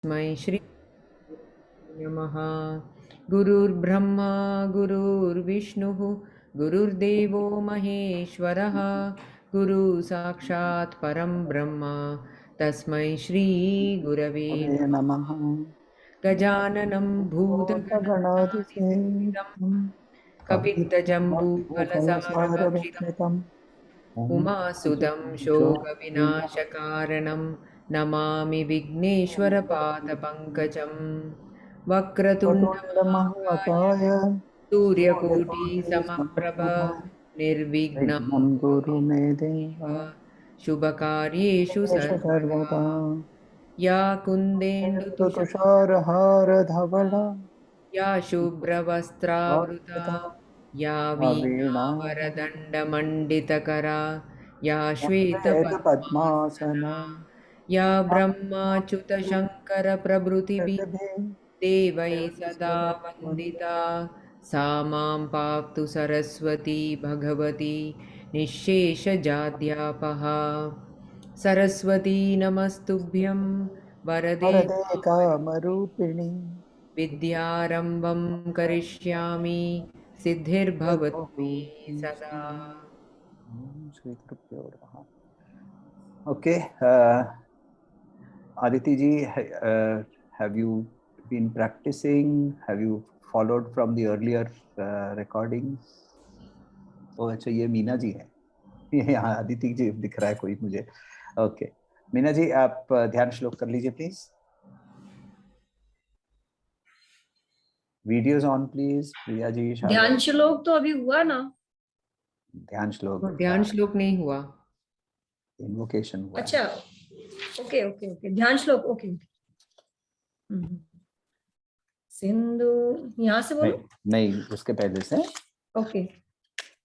मै श्री नमः। गुरुर्ब्रह्मा गुरुर्विष्णुः गुरुर्देवो महेश्वरः गुरु साक्षात् परं ब्रह्म तस्मै श्री गुरवे नमः। गजाननं भूतगणाधिसेवितं भूतगणाधिसेवितं कपित्तजम्बूफलसारभक्षितम् कपित्थजम्बूफलसारभक्षितम् उमासुतं शोकविनाशकारणं नमामि विघ्नेश्वरपादपङ्कजं वक्रतुण्डमहाकाय वक्रतुण्डमहाकाय सूर्यकोटिसमप्रभ सूर्यकोटिसमप्रभ निर्विघ्नं विघ्नं कुरु कुरु मे देव देव शुभकार्येषु सर्वेषु सर्वदा सर्वदा। या कुन्देन्दुतुषार तुषारहारधवला या शुभ्रवस्त्रावृता वार्ता या वीणा वीणावरदण्डमण्डितकरा या वेदपद्मासना श्वेतपद्मासना या ब्रह्माच्युतशङ्करप्रभृतिभिः देवैः सदा वन्दिता सा मां पातु सरस्वती भगवती निःशेषजाड्यापहा। सरस्वती नमस्तुभ्यं वरदे वरदे कामरूपिणी विद्यारम्भं करिष्यामि सिद्धिर्भवतु मे सदा। श्रीगुरुभ्यो नमः। Okay, Aditi ji, have you been practicing? Have you followed from the earlier recordings? Oh, अच्छा ये मीना जी है। ये यहाँ अदिति जी दिख रहा है कोई मुझे। ओके, मीना जी आप ध्यान श्लोक कर लीजिए please. Videos on please. Priya ji, ध्यान श्लोक तो अभी हुआ ना? ध्यान श्लोक, ध्यान श्लोक नहीं हुआ, इन्वोकेशन हुआ। अच्छा, ओके ओके ओके, ध्यान श्लोक, ओके। सिंधु, यहाँ से बोलो? नहीं, उसके पहले से। ओके।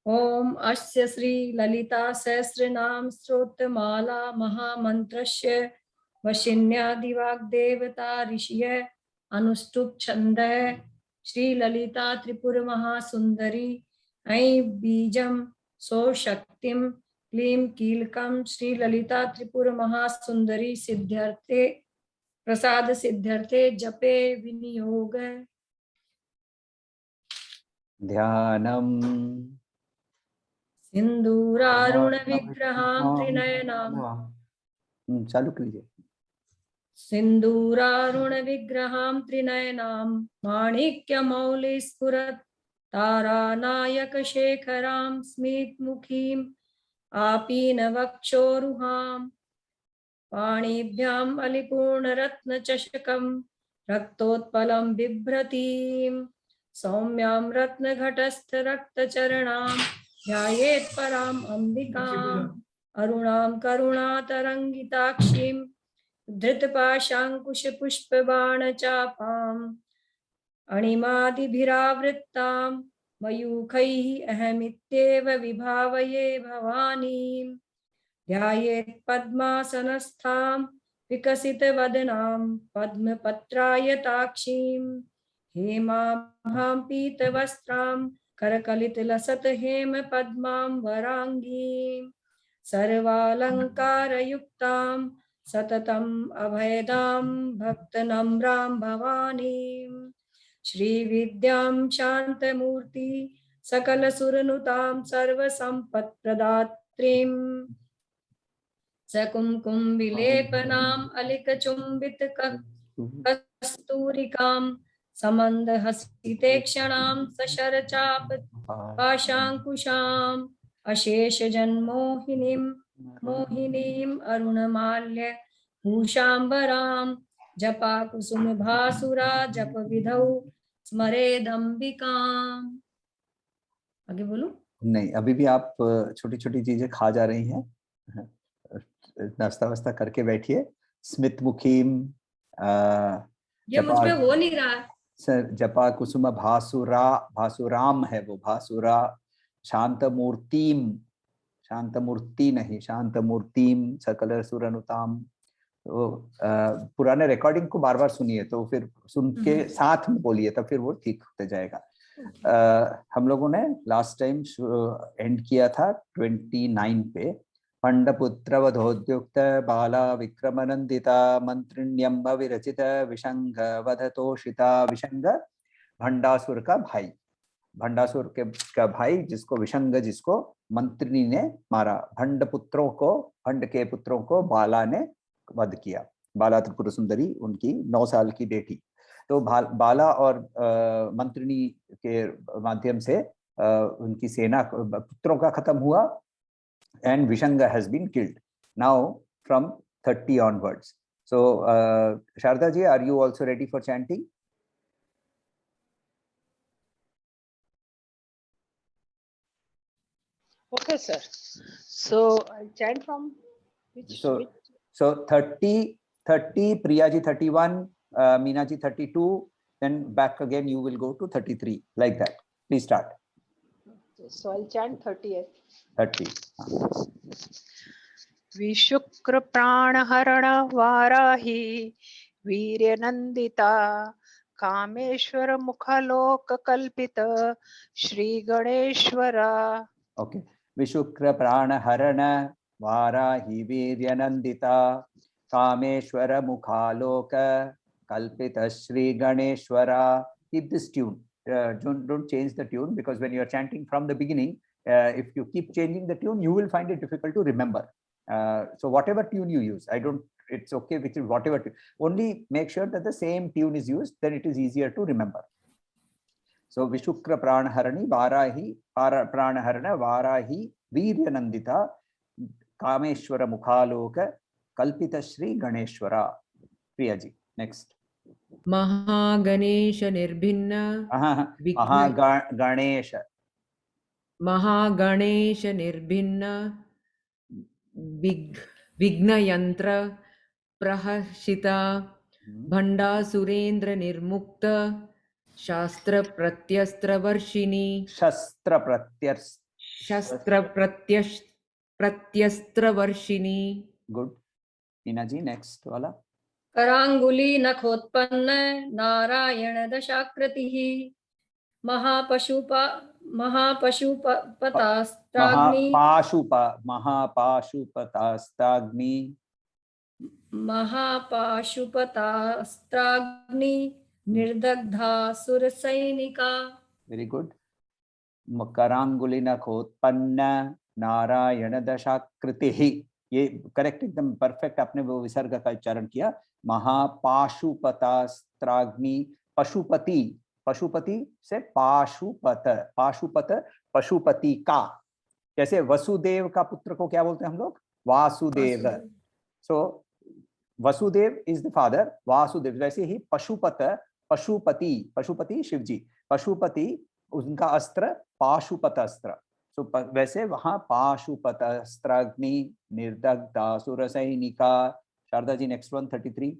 ओम अस्य श्री ललिता सहस्रनाम स्तोत्रमाला महामंत्रस्य वशिन्यादिवाग्देवता ऋषिय अनुष्टुप छंदः श्री ललिता त्रिपुर महासुंदरी ऐ बीजम सो शक्तिम क्लीं कीलकम श्री ललिता त्रिपुर महासुंदरी सिद्ध्यर्थे प्रसाद सिद्ध्यर्थे जपे विनियोग। ध्यानम सिंदूरारुण विग्रहां त्रिनयनां चालू कीजिए। सिंदूरारुण विग्रहां त्रिनयनां माणिक्यमौलिस्फुरत् तारानायक शेखरां स्मितमुखीं आपीनवक्षोरुहां पाणिभ्याम् अलिपूर्णरत्नचषकं रक्तोत्पलं बिभ्रतीं सौम्यां रत्नघटस्थ रक्तचरणां ध्यायेत् पराम् अम्बिकाम् अरुणां करुणातरङ्गिताक्षीं धृतपाशाङ्कुशपुष्पबाणचापाम् अणिमादिभिरावृत्तां मयूखैः अहमित्येव विभावये भवानीं ध्यायेत् पद्मासनस्थां विकसितवदनां पद्मपत्रायताक्षीं हेमाभां पीतवस्त्रां करकलितलसत हेम पद्मां वराङ्गीं सर्वालङ्कारयुक्तां सततम् अभयदां भक्तनम्रां भवानीं श्रीविद्यां शान्तमूर्ति सकलसुरनुतां सर्वसम्पत्प्रदात्रीं सकुङ्कुम विलेपनाम् अलिकचुम्बितकस्तूरिकां समन्दहसितेक्षणां सशरचाप पाशाङ्कुशाम् अशेषजन्मोहिनीं मोहिनीम् अरुणमाल्य भूषाम्बरां जपाकुसुमभासुरा जपविधौ स्मरेदम्बिकाम्। आगे बोलो? नहीं, अभी भी आप छोटी छोटी चीजें खा जा रही हैं। नाश्ता वास्ता करके बैठिए। स्मित मुखीम, ये मुझ पे हो नहीं रहा है सर। जपा कुसुम भासुरा, भासुराम है वो, भासुरा। शांत मूर्तिम, शांत मूर्ति नहीं, शांत मूर्तिम सकल सुरनुताम। तो पुराने रिकॉर्डिंग को बार बार सुनिए, तो फिर सुन के साथ में बोलिए, तब फिर वो ठीक होते जाएगा। हम लोगों ने लास्ट टाइम एंड किया था 29 पे, भंडपुत्र वधोद्युक्त बाला विक्रमनंदिता मंत्रिण्यम्ब विरचित विशंग वधतोषिता। विशंग भंडासुर का भाई, भंडासुर के का भाई जिसको विशंग, जिसको मंत्रिनी ने मारा। भंडपुत्रों को, भंड के पुत्रों को बाला ने वध किया। बाला त्रिपुर सुंदरी उनकी 9 साल की बेटी। तो बाला और मंत्रिनी के माध्यम से उनकी सेना पुत्रों का खत्म हुआ। And Vishanga has been killed now from 30 onwards. So Sharda ji, are you also ready for chanting? Okay, sir. So I'll chant from which? So 30 Priya ji 31, Meena ji 32, then back again you will go to 33, like that. Please start. So I'll chant 30th. 30. विशुक्र प्राणहरण वाराही वीर्यनंदिता कामेश्वर मुखलोक कल्पित श्री गणेश्वरा। Okay. विशुक्र प्राणहरण वाराही वीर्यनंदिता कामेश्वर मुखालोक कल्पित श्री गणेश्वरा. Keep this tune. Don't change the tune, because when you are chanting from the beginning, if you keep changing the tune, you will find it difficult to remember. So whatever tune you use, it's okay with whatever tune. Only make sure that the same tune is used, then it is easier to remember. So Vishukra Pranharani Varahi Pranharana Varahi Viryanandita Kameshwara Mukhaloka Kalpita Shri Ganeshwara. Priyaji, next. Mahaganesha Nirbhinna Ganesha. Mahaganesha Nirbhinna Vigna Yantra Prahashita Bhanda Surendra Nirmukta Shastra Pratyastra Varshini. Shastra Pratyastra Varshini. Good. Meena ji, next wala. करांगुली नखोत्पन्न Narayan दशाकृतिः महापशुपतास्त्राग्नि निर्दग्धासुर सैनिका. Very good. करांगुली नखोत्पन्न Narayan दशाकृतिः. ये correct, एकदम perfect आपने वो विसर्ग का उच्चारण किया. महापाशुपतास्त्राग्नि. पशुपति, पशुपति से पाशुपत, पाशुपत पशुपति का. जैसे वसुदेव का पुत्र को क्या बोलते हैं हम लोग? Vasudev. So Vasudev is the father, Vasudev. वैसे ही पशुपत, पशुपति, पशुपति शिवजी, पशुपति उनका अस्त्र पाशुपत अस्त्र. So वैसे वहां पाशुपत अस्त्राग्नि निर्दग्धासुर सैनिका. Sharda ji, next one 33.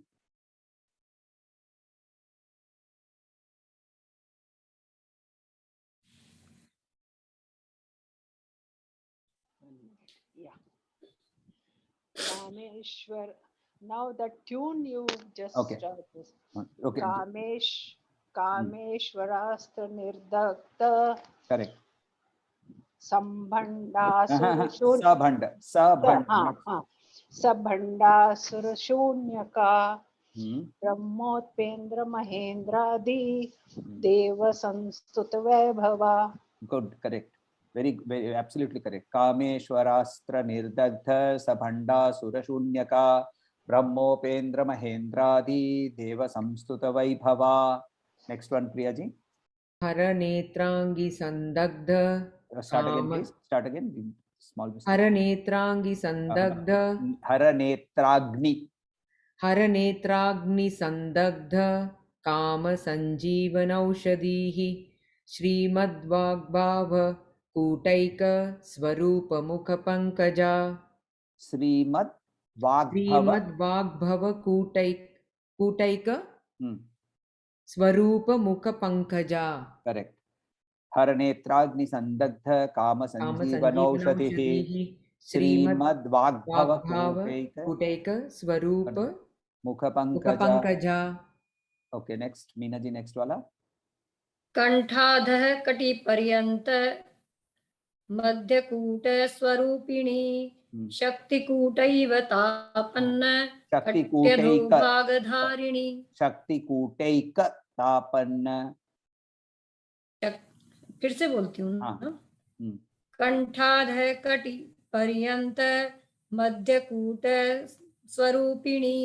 Yeah. Kameshwar. Now the tune you just started. Okay. Kameshwarastra nirdagta. Correct. सबंडासुर शून्यका ब्रह्मोत्पेन्द्र महेंद्रादि देव संस्तुत वैभवा. Good, correct. Very, very, absolutely correct. कामेश्वरास्त्र निर्दग्ध सबंडासुर शून्यका ब्रह्मोपेन्द्र महेंद्रादि देव संस्तुत वैभवा. Next one, Priya ji. Hara netrangi sandagdha. Start again, please. Start again. Small mistake. Hara netrangi sandagdha. Hara netragni. Hara netragni sandagdha kama sanjeevanaushadhihi Shrimad Vag Kutaika Swarupa Mukha Pankaja. Shrimad Vagbhava Kutaika Swarupa Mukha Pankaja. Correct. Hara netragni sandagdha kama sanjeevanaushadhihi Shrimad Vagbhava Kutaika Swarupa Mukha Pankaja. Okay, next. Meena ji, next wala. कंठाधः कटिपर्यन्त मध्यकूट स्वरूपिणी शक्तिकूटैव तापन्न कट्यधो शक्तिकूटैक भागधारिणी। शक्तिकूटैक तापन्न। फिर से बोलती हूँ हाँ। ना। कंठाधः कटि पर्यंत मध्यकूट स्वरूपिणी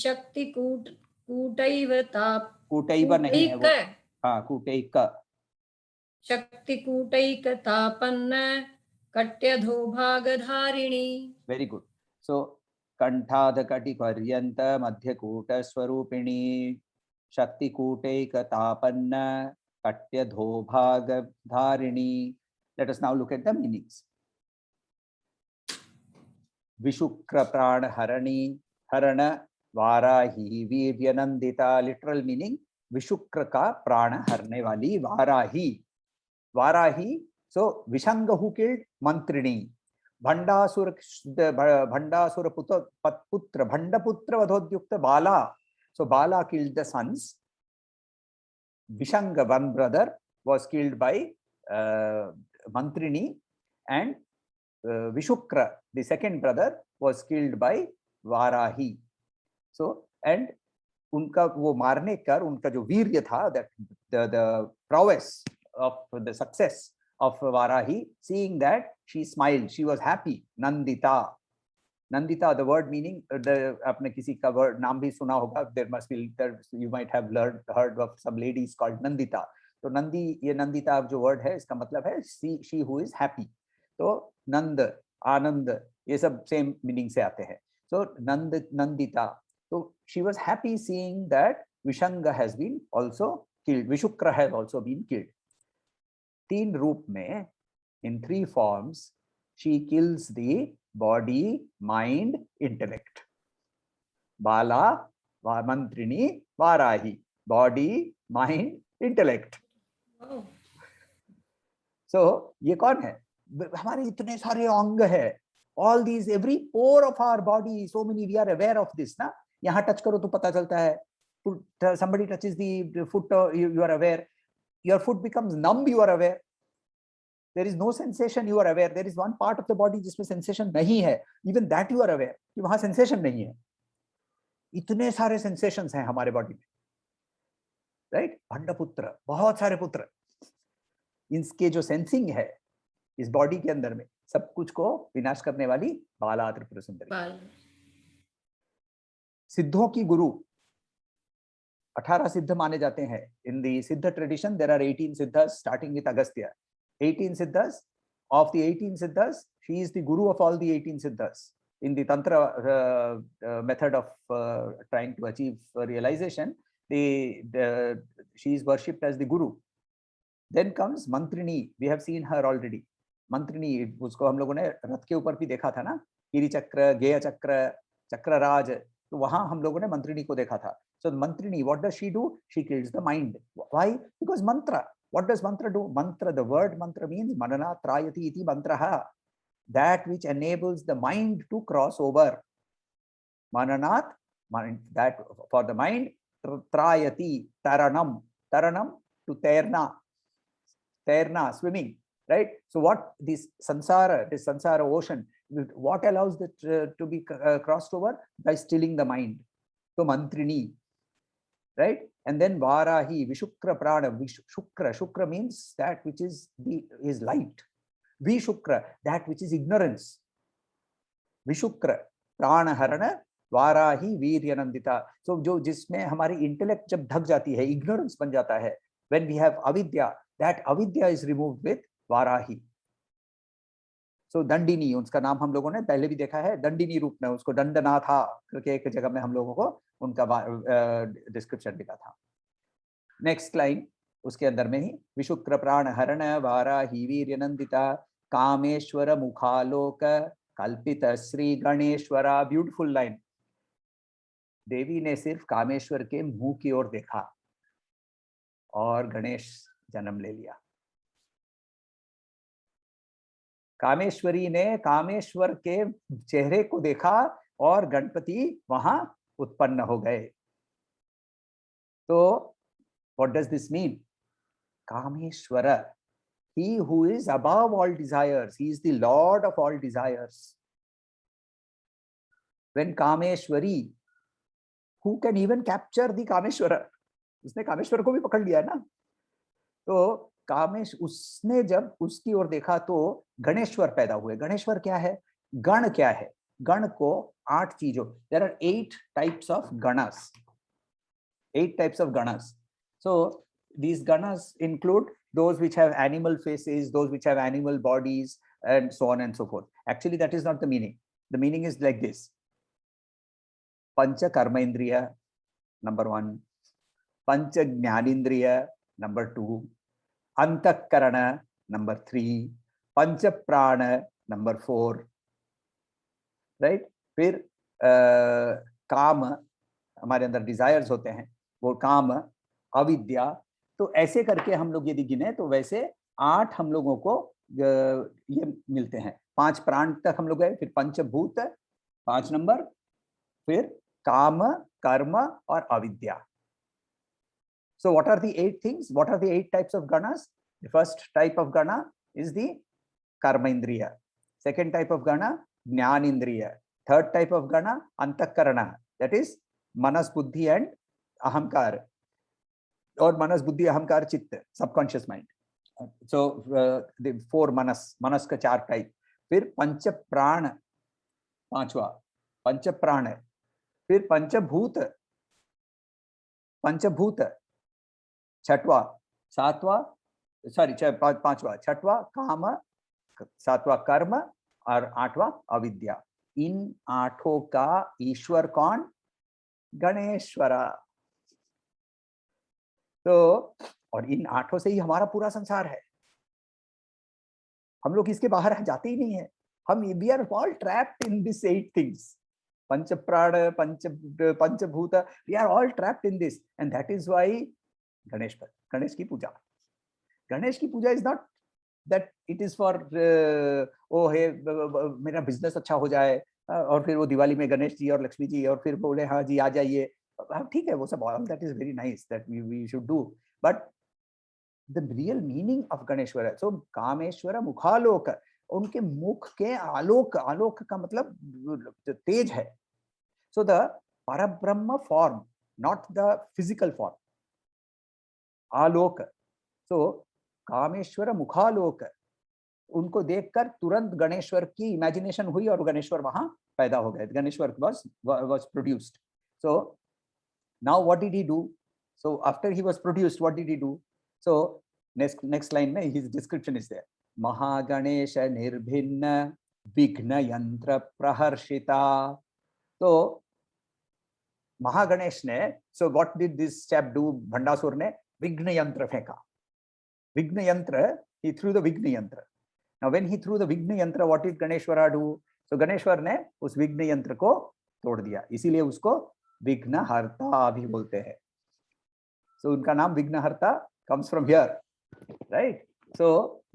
शक्तिकूट कूटैव ताप कूटैव नहीं है वो। हाँ, कूटैक। शक्तिकूटैक तापन्न कट्यधो भागधारिणी। Very good. सो कंठाध कटि पर्यंत मध्यकूट स्वरूपिणी शक्तिकूटैक तापन्न कट्यधो भागधारिणी। Let us now look at the meanings. विशुक्र प्राण हरणी हरण वाराही वीर्यनंदिता। लिटरल मीनिंग विशुक्र का प्राण हरने वाली वाराही। वाराही, सो विशंग हु किल्ड मंत्रिणी। भंडासुर भंडासुर पुत्र भंडपुत्र वधोद्युक्त बाला, so Bala killed the sons. Vishanga, one brother, was killed by Mantrini, and Vishukra, the second brother, was killed by Varahi. So, and उनका वो मारने कर उनका जो वीर्य था, that the prowess of the success of Varahi, seeing that she smiled, she was happy. Nandita. Nandita, the word meaning, आपने किसी का word नाम भी सुना होगा. There must be, you might have heard of some ladies called Nandita. तो नंदी, ये नंदिता जो word है, इसका मतलब है she who is happy. तो नंद, आनंद, ये सब same meaning से आते हैं. So Nandita. So she was happy seeing that Vishanga has been also killed. Vishukra has also been killed. तीन रूप में, in three forms, she kills the body, mind, intellect. Bala, Mantrini, Varahi. Body, mind, intellect. Oh. So, ये कौन है? हमारे इतने सारे अंग है. All these, every pore of our body, so many, we are aware of this, ना? यहाँ touch करो तो पता चलता है. Somebody touches the foot, you are aware. Your foot becomes numb, you are aware. There is no sensation, you are aware. There is one part of the body जिसमें sensation नहीं है. Even that you are aware कि वहाँ sensation नहीं है. इतने सारे sensations हैं हमारे body में, right? भंडपुत्र, बहुत सारे पुत्र. इनके जो sensing है इस body के अंदर में, सब कुछ को विनाश करने वाली बाला त्रिपुर सुंदरी. सिद्धों की गुरु 18 सिद्ध माने जाते हैं. In the Siddha tradition, there are 18 siddhas, starting with Agastya. 18 siddhas. Of the 18 siddhas, she is the guru of all the 18 siddhas. In the Tantra method of trying to achieve realization, she is worshipped as the guru. Then comes Mantrini. We have seen her already. Mantrini, उसको हम लोगों ने रथ के ऊपर भी देखा था ना, गिरि चक्र, गेय चक्र, चक्रराज. तो वहां हम लोगों ने मंत्रिणी को देखा था. So Mantrini, what does she do? She kills the mind. Why? Because mantra. What does mantra do? Mantra, the word mantra means manana trayati iti mantraha. That which enables the mind to cross over. Mananat, that for the mind, trayati, taranam. Taranam, to terna. Terna, swimming. Right? So what this samsara ocean, what allows it to be crossed over? By stilling the mind. So Mantrini. Right? And then Varahi, Vishukra Prana. Shukra means that which is light. Vishukra, that which is ignorance. Vishukra, Prana Harana, Varahi, Viryanandita. So जो जिसमें हमारी intellect जब ढक जाती है, ignorance बन जाता है, when we have avidya, that avidya is removed with Varahi. So Dandini, उसका नाम हम लोगों ने पहले भी देखा है, दंडिनी रूप में, उसको दंडना था करके एक जगह में हम लोगों को उनका डिस्क्रिप्शन मिला था. नेक्स्ट लाइन उसके अंदर में ही, विशुक्र प्राण हरण वाराही वीर्यनंदिता कामेश्वर मुखालोक कल्पित श्री गणेश्वरा. Beautiful line. देवी ने सिर्फ कामेश्वर के मुंह की ओर देखा और गणेश जन्म ले लिया. कामेश्वरी ने कामेश्वर के चेहरे को देखा और गणपति वहां उत्पन्न हो गए. तो what does this mean? Kameshwara, he who is above all desires, he is the lord of all desires. when Kameshwari, who can even capture the Kameshwara, उसने कामेश्वर को भी पकड़ लिया ना, तो कामेश उसने जब उसकी ओर देखा तो गणेश्वर पैदा हुए। गणेश्वर क्या है? गण क्या है? गण को 8 चीजों, there are 8 types of ganas, 8 types of ganas. So these ganas include those which have animal faces, those which have animal bodies, and so on and so forth. Actually, that is not the meaning. The meaning is like this: Pancha Karma Indriya, number 1. Pancha Jnanindriya, number 2. Antakarana, number 3. Pancha Prana, number 4. Right? फिर काम, हमारे अंदर desires होते हैं, वो काम, अविद्या। तो ऐसे करके हम लोग यदि गिने तो वैसे 8 हम लोगों को ये मिलते हैं। 5 प्राण तक हम लोग गए, फिर पंचभूत 5 नंबर, फिर काम, कर्म और अविद्या। So what are the 8 things? What are the 8 types of ganas? The first type of gana is the karma indriya. Second type of gana, jnana indriya. Third type of gana, antakarana. That is manas, buddhi and ahamkar. Or manas, buddhi, ahamkar, chitta, subconscious mind. So the 4 manas, manas ka 4 type. फिर पंच प्राण 5वां, पंच प्राण। फिर पंचभूत, पंचभूत 6वां, 7वां, sorry 5वां, 6वां काम, 7वां कर्म और 8वां अविद्या। इन 8 का ईश्वर कौन? गणेश्वरा। तो और इन 8 से ही हमारा पूरा संसार है। हम लोग इसके बाहर जाते ही नहीं है। हम we are all trapped in this 8 things, पंच प्राण, पंचभूत, we are all trapped in this, and that is why Ganesh पर, गणेश की पूजा। गणेश की पूजा is not that it is for oh हे मेरा बिजनेस अच्छा हो जाए और फिर वो दिवाली में गणेश जी और लक्ष्मी जी और फिर बोले हाँ जी आ जाइए, ठीक है वो सब, all that is very nice, that we should do, but the real meaning of Ganeshwara, so कामेश्वर मुखालोक, उनके मुख के आलोक, आलोक का मतलब तेज है। so the parabrahma form, not the physical form, Alok. so कामेश्वर मुखालोक, उनको देखकर तुरंत गणेश्वर की इमेजिनेशन हुई और गणेश्वर वहां पैदा हो गए। Ganeshwar was produced. so now what did he do? so after he was produced, what did he do? So next line में his description is there. Mahaganesh निर्भिन्न विघ्न यंत्र प्रहर्षिता। तो महागणेश ने, so what did this chap do? Bhandasura ने विघ्न यंत्र फेंका। विघ्न यंत्र, he threw the विघ्न यंत्र. Now when he threw the विघ्न यंत्र, what did Ganeshwara do? So Ganeshwar ने उस विघ्न यंत्र को तोड़ दिया, इसीलिए उसको विघ्नहर्ता भी बोलते हैं। So उनका नाम विघ्नहर्ता comes from here, right? So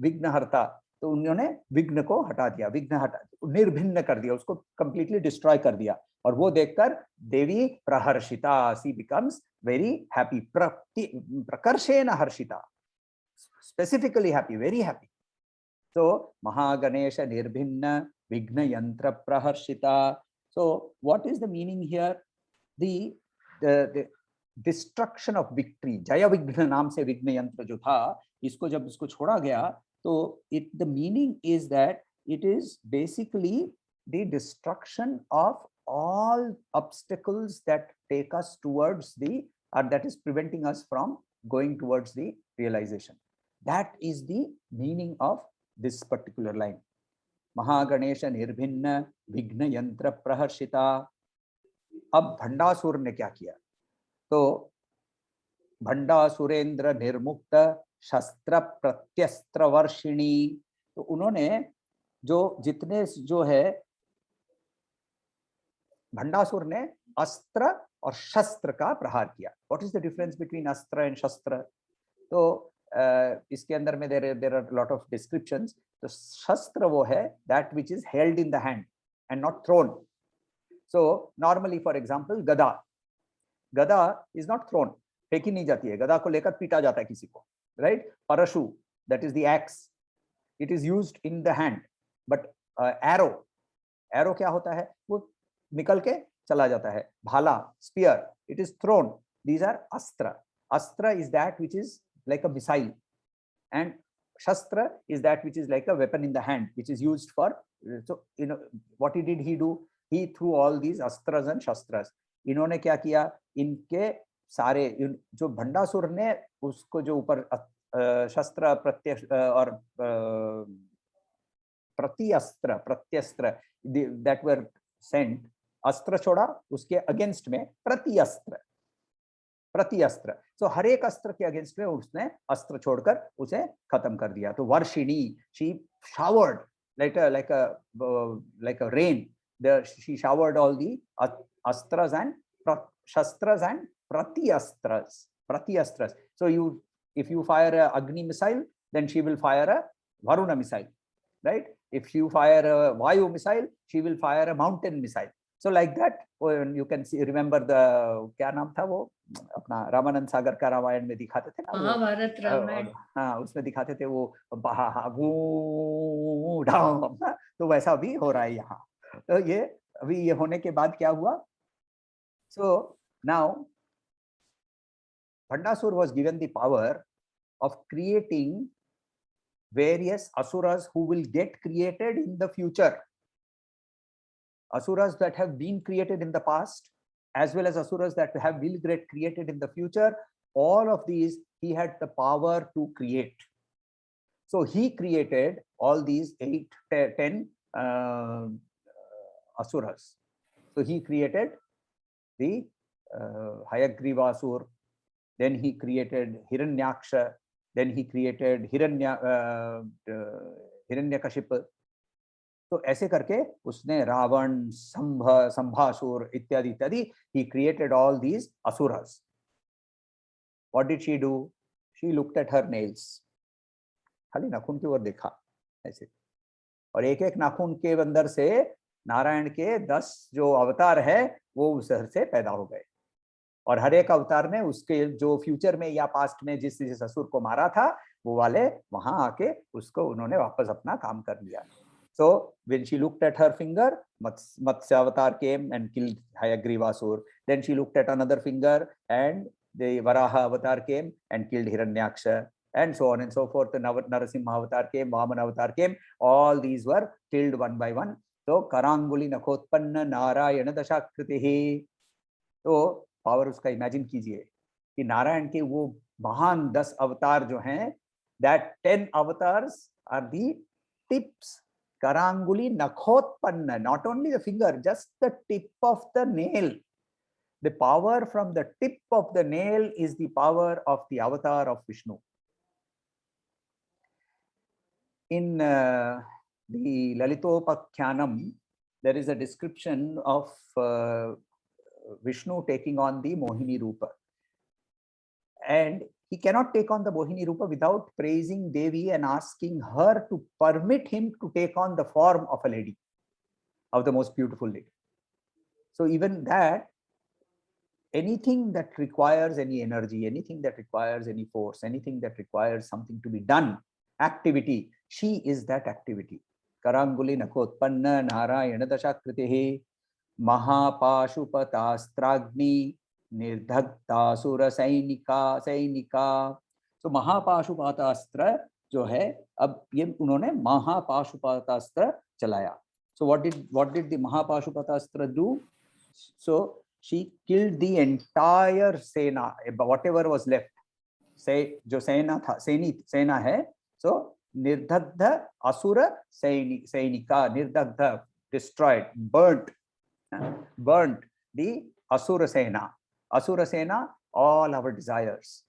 विघ्नहर्ता, तो उन्होंने विघ्न को हटा दिया, विघ्न हटा, निर्भिन्न कर दिया, उसको completely destroy कर दिया। और वो देखकर देवी प्रहर्षिता, she becomes very happy, प्रकर्षेण Harshita, specifically happy, very happy. So Mahaganesh निर्भिन्न विघ्न यंत्र प्रहर्षिता. So what is the meaning here? The destruction of victory, जय विघ्न नाम से विघ्न यंत्र जो था, इसको जब इसको छोड़ा गया तो it, the meaning is that it is basically the destruction of all obstacles that take us towards the, और that is preventing us from going towards the realisation. That is the meaning of this particular line. महागणेश निर्भिन्न विघ्न यंत्र प्रहर्षिता. अब भंडासुर ने क्या किया? तो भंडासुरेंद्र निर्मुक्त शस्त्र प्रत्यस्त्र वर्षिणी. तो उन्होंने जो जितने जो है, भंडासुर ने अस्त्र और शस्त्र का प्रहार किया. What is the difference between astra and shastra? तो इसके अंदर में there are lot of descriptions. तो शस्त्र वो है that which is held in the hand and not thrown. So normally for example gada, gada is not throne, फेंकी नहीं जाती है, गदा को लेकर पीटा जाता है किसी को, right? Parashu, that is the axe, it is used in the hand. But arrow, arrow क्या होता है? वो निकल के चला जाता है. Bhala, spear, it is thrown. These are astra. Astra is that which is like a missile, and shastra is that which is like a weapon in the hand, which is used for. So what did he do? He threw all these astras and shastras. इन्होंने क्या किया? इनके सारे जो भंडासुर ने उसको जो ऊपर शस्त्र प्रत्यक्ष और प्रत्यस्त्र that were sent, अस्त्र छोड़ा, उसके अगेंस्ट में प्रत्यस्त्र. So हर एक अस्त्र के अगेंस्ट में उसने अस्त्र छोड़कर उसे खत्म कर दिया. तो Varshini, she showered like a rain. She showered all the astras and shastras and pratyastras. So if you fire a Agni missile, then she will fire a Varuna missile, right? If you fire a Vayu missile, she will fire a mountain missile. So like that, you can see, remember the क्या नाम था वो अपना रामानंद सागर का रामायण में दिखाते थे ना, महाभारत रामायण, हाँ उसमें दिखाते थे वो डाम. तो वैसा भी हो रहा है यहाँ. तो ये अभी ये होने के बाद क्या हुआ? So now Bhandasur was given the power of creating various asuras who will get created in the future. Asuras that have been created in the past, as well as asuras that will get created in the future. All of these he had the power to create. So he created all these 10 asuras. So he created the Hayagreeva Asur, then he created Hiranyaksha, then he created Hiranyakashipu. तो ऐसे करके उसने रावण, संभासुर इत्यादि इत्यादि, he created all these asuras. What did she do? She looked at her nails. खाली नाखून की ओर देखा ऐसे, और एक एक नाखून के अंदर से नारायण के 10 जो अवतार है वो उस से पैदा हो गए. और हर एक अवतार ने उसके जो फ्यूचर में या पास्ट में जिस असुर को मारा था वो वाले वहां आके उसको उन्होंने वापस अपना काम कर लिया. So when she looked at her finger, Matsya avatar came and killed Hayagreeva Asur. Then she looked at another finger and the Varaha avatar came and killed Hiranyaksha, and so on and so forth. The Narasimha avatar came, Vamana avatar came. All these were killed one by one. So Karanguli Nakhotpanna Narayana Dashakritihi. तो power उसका imagine कीजिए कि नारायण के वो महान 10 अवतार जो हैं, that 10 avatars are the tips. Karanguli Nakhotpanna, not only the finger, just the tip of the nail. The power from the tip of the nail is the power of the avatar of Vishnu. In the Lalitopakhyanam, there is a description of Vishnu taking on the Mohini Rupa. And he cannot take on the Mohini Rupa without praising Devi and asking her to permit him to take on the form of a lady, of the most beautiful lady. So even that, anything that requires any energy, anything that requires any force, anything that requires something to be done, activity, she is that activity. Karanguli Nakhotpanna Narayana Dashakritihi Mahapashupatastragni Nirdhaktasura Sainika. So Mahapashupatastra जो है, अब ये उन्होंने महापाशुपतास्त्र चलाया. So what did the Mahapashupatastra do? So she killed the entire Sena, whatever was left. Say जो सेना था, सेना है. So Nirdhagdha Asura Sainika, Nirdhagdha, destroyed, burnt the Asura Sena. Asura Sena, all our desires.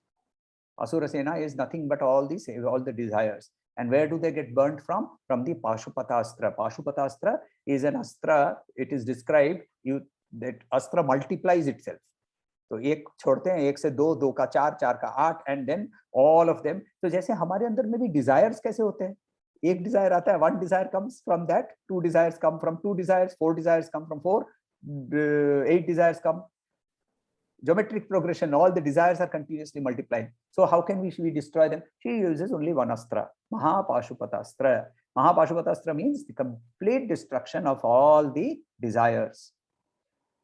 Asura Sena is nothing but all the desires. And where do they get burnt from? From the Pashupatastra. Pashupatastra is an astra. It is described that astra multiplies itself. तो एक छोड़ते हैं, 1 से 2, 2 का 4, 4 का 8, and then all of them. तो जैसे हमारे अंदर में भी desires कैसे होते हैं? एक desire आता है, 1 desire comes from that, 2 desires come from 2 desires, 4 desires come from 4, 8 desires come. Geometric progression, all the desires are continuously multiplying. So how can we destroy them? She uses only one astra, Mahapashupatastra. Mahapashupatastra means the complete destruction of all the desires.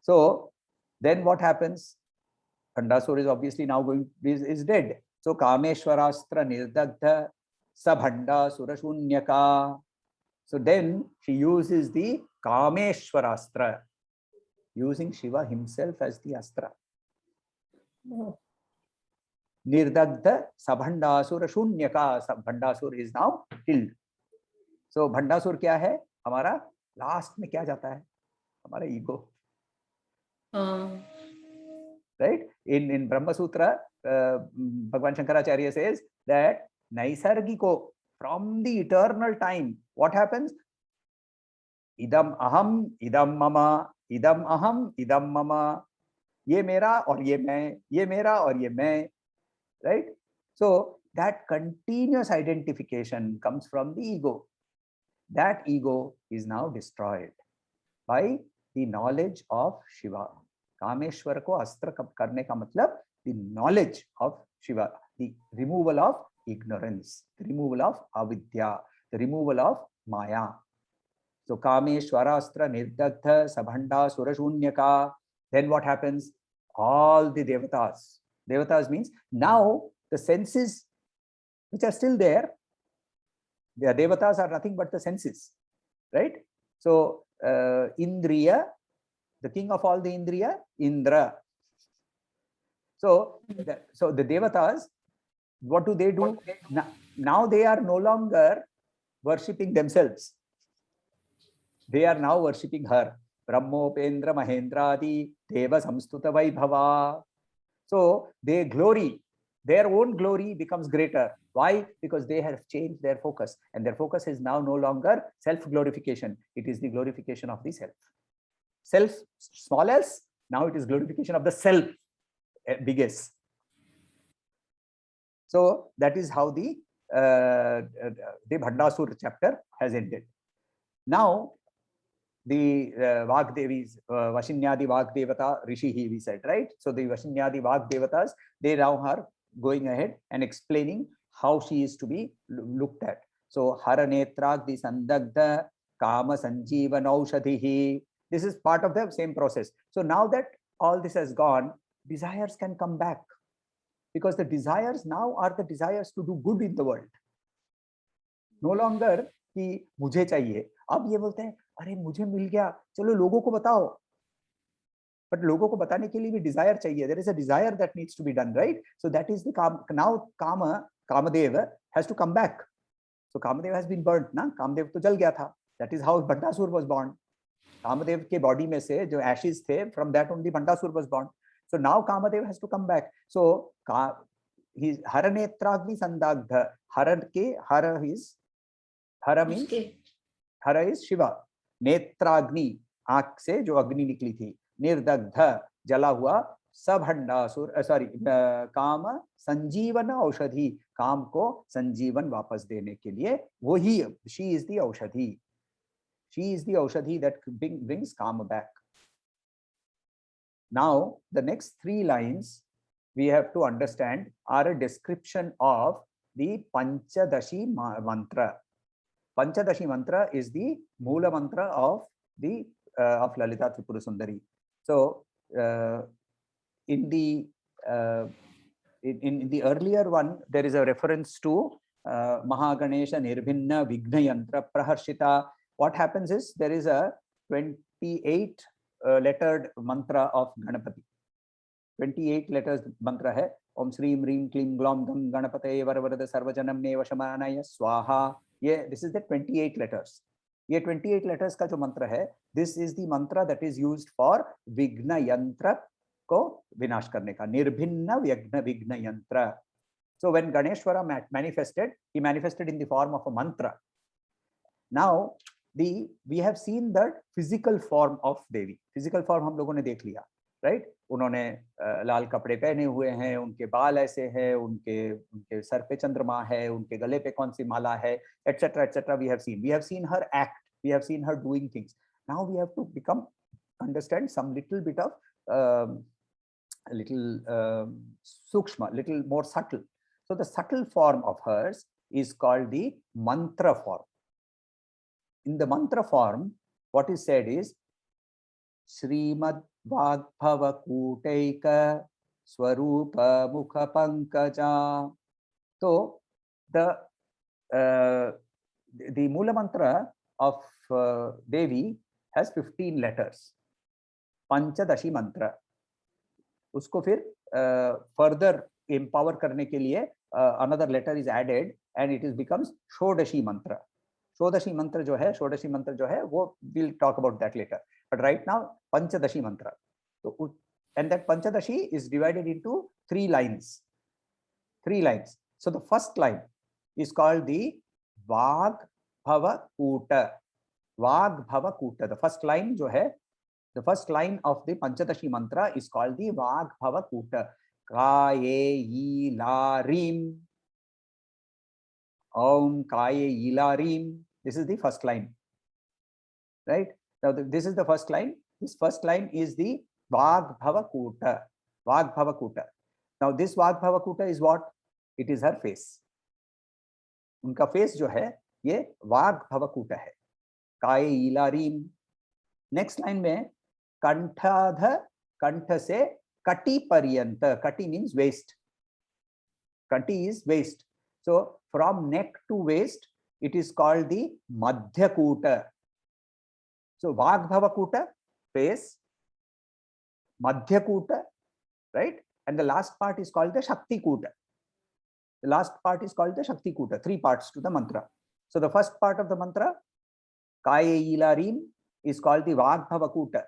So then what happens? Bhandasur is obviously now is dead. So Kameshwarastra Nirdagdha Sabhandasura Shunyaka. So then she uses the Kameshwarastra, using Shiva himself as the astra. Nirdagdha Sabhandasura Shunyaka. Bhandasur is now killed. So Bhandasur क्या है? हमारा last में क्या जाता है? हमारा ego. Right? In Brahma Sutra, Bhagwan Shankaracharya says that Naisargiko, from the eternal time, what happens? Idam aham, idam mama, idam aham, idam mama. Ye mera aur ye main, ye mera aur ye main. Right? So that continuous identification comes from the ego. That ego is now destroyed by the knowledge of Shiva. Kameshwar को अस्त्र करने का मतलब the knowledge of Shiva, the removal of ignorance, the removal of avidya, the removal of maya. So Kameshwarastra Nirdagdha Sabhanda Surashunyaka. Then what happens? All the devatas. Devatas means now the senses which are still there. The devatas are nothing but the senses, right? So Indriya, the king of all the Indriya, Indra. So the devatas, what do? Now they are no longer worshipping themselves. They are now worshipping her. Brahmopendra Mahendradi Deva Samstuta Vaibhava. So their glory, their own glory becomes greater. Why? Because they have changed their focus, and their focus is now no longer self-glorification. It is the glorification of the self. Self, small s, now it is glorification of the self, big S. So that is how the Bhandasur chapter has ended. Now the Vag Devis, Vashinyadi Vag Devata, Rishi, we said, right? So the Vashinyadi Vag Devatas, they now are going ahead and explaining how she is to be looked at. So Haranetragdi Sandagdha Kama Sanjeevan Aushadhihi. This is part of the same process. So now that all this has gone, desires can come back, because the desires now are the desires to do good in the world. No longer कि मुझे चाहिए. अब ये बोलते हैं अरे मुझे मिल गया, चलो लोगों को बताओ. But लोगों को बताने के लिए भी desire चाहिए. There is a desire that needs to be done, right? So that is the now Kamadeva has to come back. So Kamadeva has been burnt, ना? Kamadeva तो जल गया था. That is how Bhandasur was born. Kamadev के body में से जो ashes थे, from that only Bhandasur was born. So now Kamadev has to come back. So he's Haranetragni Sandagdha. Hara means Hara is Shiva. Netragni, आंख से जो अग्नि निकली थी. Nirdagdha, जला हुआ. Sabhandasur, काम संजीवन औषधि, काम को संजीवन वापस देने के लिए वही, she is the औषधि. She is the Aushadhi that brings Kama back. Now, the next 3 lines we have to understand are a description of the Panchadashi mantra. Panchadashi mantra is the Moola mantra of the of Lalita Tripura Sundari. So, in the earlier one, there is a reference to Mahaganesha Nirbhinna Vignayantra Praharshita. What happens is there is a 28 lettered mantra of Ganapati. 28 letters mantra hai. Om Shri Mrim Klim Glom Gam Ganapate Varavarada Sarvajanam Ne Vashamanaya Swaha. Yeah, this is the 28 letters. ये 28 letters का जो मंत्र है, this is the mantra that is used for Vigna Yantra को विनाश करने का. Nirbhinna Vigna Yantra. So when Ganeshwara manifested, he manifested in the form of a mantra. Now we have seen that physical form of Devi. Physical form हम लोगों ने देख लिया, right? उन्होंने लाल कपड़े पहने हुए हैं, उनके बाल ऐसे हैं, उनके सर पे चंद्रमा है, उनके गले पे कौन सी माला है, etc. etc. We have seen her act, we have seen her doing things. Now we have to understand some little bit of sukshma, little more subtle. So the subtle form of hers is called the mantra form. In the mantra form, what is said is Shrimad वाग्भवकूटैक स्वरूप मुख Pankaja. So the Mula Mantra of Devi has 15 letters. Panchadashi Mantra. उसको फिर further empower करने के लिए another letter is added and it is becomes Shodashi Mantra. Shodashi Mantra जो है वो we'll talk about that later. But right now Panchadashi Mantra. So and that Panchadashi is divided into 3 lines. 3 lines. So the first line is called the Vag Bhavakuta. Vag Bhavakuta. The first line जो है, the first line of the Panchadashi mantra is called the Vag Bhavakuta. Kaye Ilarim. Om Kaye Ilarim. This is the first line. Right? Now this is the first line. This first line is the Vag Bhavakuta. Vag Bhavakuta. Now this Vag Bhavakuta is what? It is her face. उनका face जो है ये वाग भवकूट है. काय इलारीम. Next line में कंठाध, कंठ से कटी पर्यंत. कटी means waist. Kati is waist. So from neck to waist it is called the madhyakuta. So vag bhavakuta, face, madhyakuta, right? And the last part is called the shakti kuta. The last part is called the Shakti Kuta. 3 parts to the mantra. So the first part of the mantra, Kaya Ilarim, is called the Vag Bhavakuta,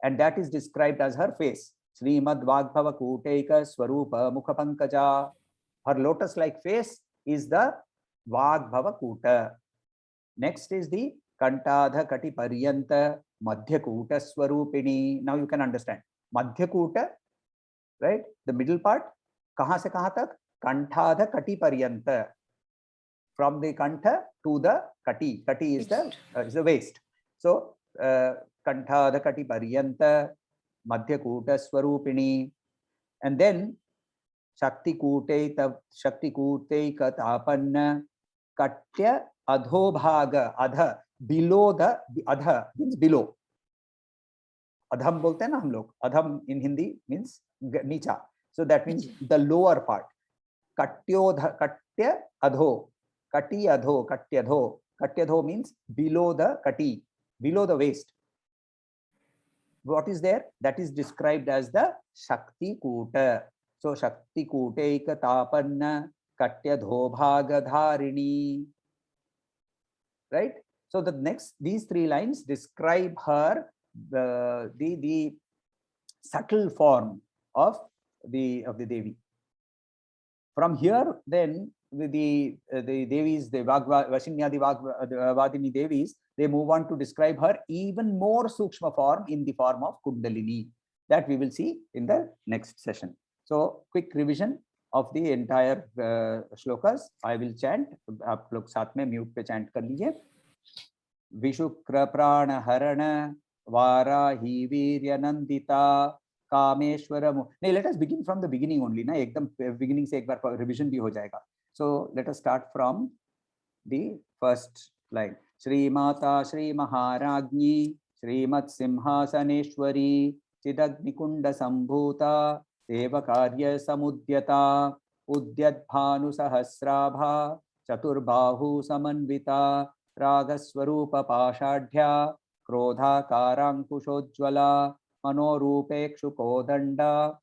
and that is described as her face. Srimad Vag Bhavakuteika Swarupa Mukha Pankaja. Her lotus-like face is the Vag Bhavakuta. Next is the Kantadha Kati Paryanta Madhyakuta Swarupini. Now you can understand. Madhyakuta, right? The middle part, kahan se kahan tak? Kantadha Kati Paryanta. From the Kantha to the Kati. Kati is the waist. So Kantadha Kati Paryanta Madhyakuta Swarupini. And then Shakti Kuteika Tapanna Katya Adhobhaga. Adha, below the Adha means below. Adham bolte hain na hum log. Adham in Hindi means nicha. So that means the lower part. Katyodha, Katya Adho. Kati Adho, Katyadho. Katyadho means below the Kati, below the waist. What is there? That is described as the Shakti Kuta. So Shakti Kuteika Tapanna Katyadho Bhaga Dharini. Right? So the next, these 3 lines describe her the subtle form of the Devi. From here, then the Devis, the Vashinyadi Vag Vadini Devis, they move on to describe her even more sukshma form in the form of Kundalini. That we will see in the next session. So, quick revision of the entire shlokas. I will chant. आप लोग साथ में mute पे chant कर लीजिए. विशुक्र प्राण हरण वाराही वीर्य नंदिता कामेश्वर. नहीं, let us begin from the beginning only ना. एकदम beginning से एक बार revision भी हो जाएगा. So let us start from the first line. Shri Mata Shri Maharajni Shrimat Simhasaneshwari Chidagnikunda Sambhuta Devakarya Samudyata Udyat Bhanu Sahasrabha Chaturbahu Samanvita Ragaswarupa Pashadhya Krodha Karankushojwala Manorupekshu Kodanda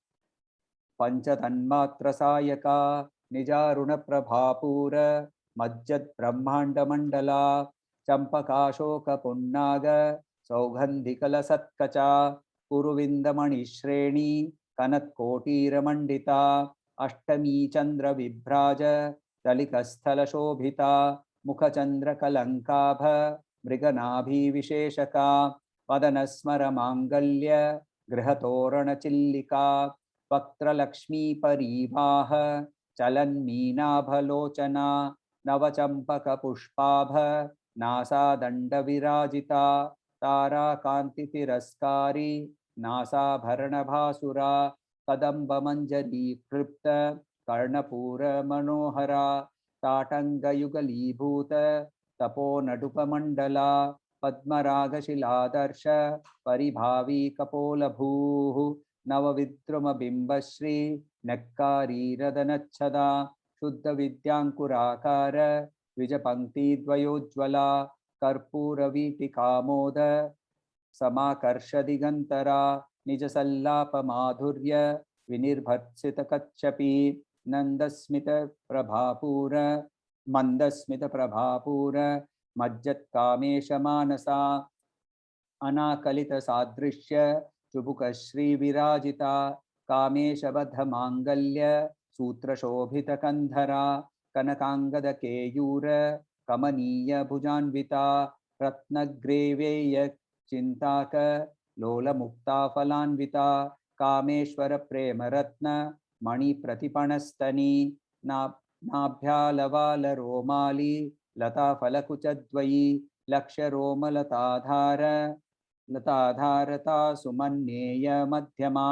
Panchatanmatra Sayaka Nijaruna Prabhapura Majjat Brahmanda Mandala Champakashoka Punnaga Saugandhikala Satkacha Kuruvindamani Shreni Kanat Kotira Mandita Ashtami Chandra Vibhraja Dalikasthala Shobhita Mukhachandra Kalankabha Mriganabhi Visheshaka Padanasmara Mangalya Grihatorana Chillika Vaktra Lakshmi Parivaha Chalan Meena Bhalochana Navachampaka Pushpabha Nasa Danda Virajita Tara Kanti Tiraskari Nasa Bharana Bhasura Kadamba Manjari Kripta Karnapura Manohara Tatanga Yugali Bhuta Tapo Nadupa Mandala पद्मरागशिलादर्श परिभावी कपोलभूः नवविद्रुमबिम्बश्री नक्कारीरदनच्छदा शुद्धविद्याङ्कुराकार द्विजपङ्क्तिद्वयोज्ज्वला कर्पूरवीटिकामोद समाकर्षदिगन्तरा निजसल्लापमाधुर्य विनिर्भर्त्सितकच्छपि नन्दस्मितप्रभापूर मन्दस्मितप्रभापूर मज्जत्कामेशमानसा अनाकलितसादृश्य चुबुकश्रीविराजिता कामेशबद्धमाङ्गल्य सूत्रशोभितकन्धरा कनकाङ्गदकेयूर कमनीयभुजान्विता रत्नग्रेवेय चिन्ताक लोलमुक्ताफलान्विता कामेश्वरप्रेमरत्न मणिप्रतिपणस्तनी नाभ्यालवालरोमाली लताफलकुचद्वयी लताधारता सुमन्येय मध्यमा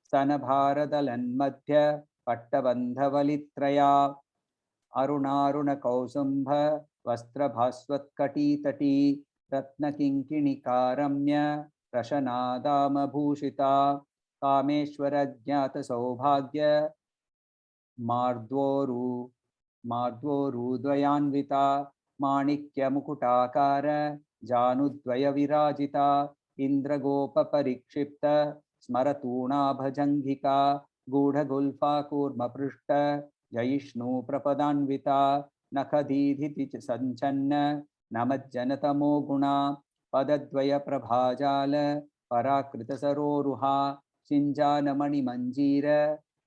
स्तनभारदलन्मध्य पट्टबन्धवलित्रया अरुणारुणकौसुम्भ वस्त्रभास्वत्कटीतटी रत्नकिङ्किणिकारम्य रशनादामभूषिता कामेश्वरज्ञातसौभाग्य मार्द्वोरुद्वयान्विता माणिक्यमुकुटाकार जानुद्वयविराजिता इन्द्रगोपपरिक्षिप्त स्मरतूणाभजङ्घिका गूढगुल्फाकूर्मपृष्ठ जयिष्णुप्रपदान्विता नखदीधिति सञ्चन्न नमज्जनतमो गुणा पदद्वयप्रभाजाल पराकृतसरोरुहा सिञ्जानमणिमञ्जीर